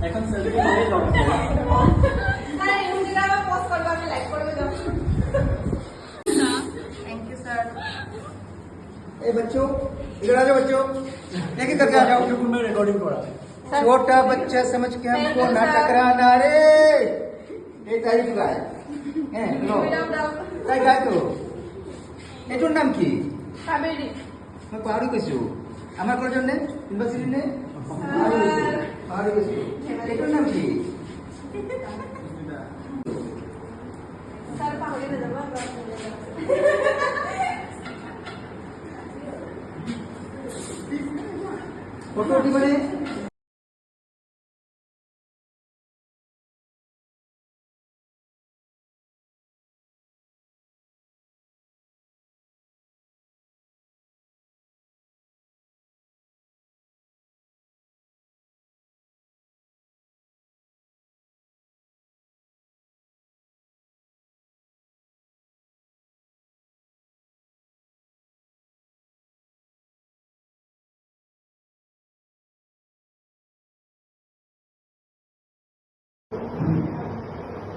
এখন সেলফি নিয়ে লগ আরে এই জায়গা আবার পোস্ট করব আমি লাইক করব দাও थैंक यू सर ए बच्चों इधर आ जाओ बच्चों लेके करके आ जाओ গ্রুপ में রেকর্ডিং করা छोटा बच्चा समझ के हमको ना टकराना रे ये तारीफ का है लो তাই গায় তো এটার নাম কি কাবেরী मैं पहाड़ी कइছো আমার কোন জন্য ইউনিভার্সিটি নে पहाड़ी कइছো এটার নাম কি স্যার পাহলে না যাবা ফটো দিবনে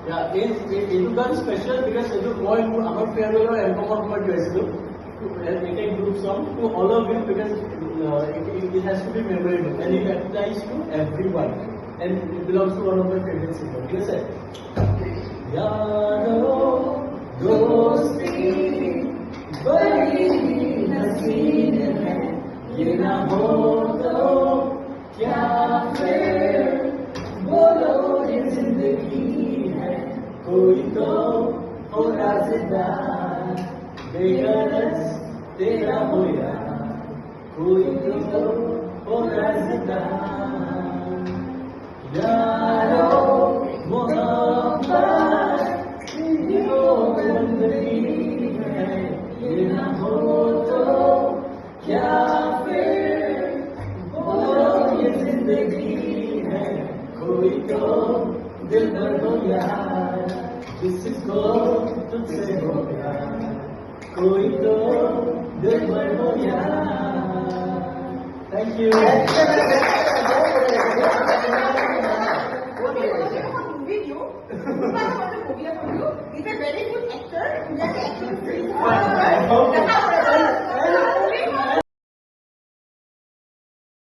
Yeah, it got special because it was more our farewell and welcome to us to make a group song to all of you because it has to be memorable and it applies to everyone and it belongs to one of my favorite singers. Yes, sir. यारो दोस्ती बड़ी हसीन है ये ना हो तो क्या फिर बोलो ये जिंदगी है कोई तो हो राज़दार बेगरज तेरा हो यार कोई तो हो राज़दार यारो मोहब्बत यो बंदगी है ये ना हो तो क्या फिर बोलो ये जिंदगी है कोई तो दिल भर हो यार जिसको तुझसे हो प्यार कोई तो दिल भर हो यार thank you video. He's a very good actor. He has acting.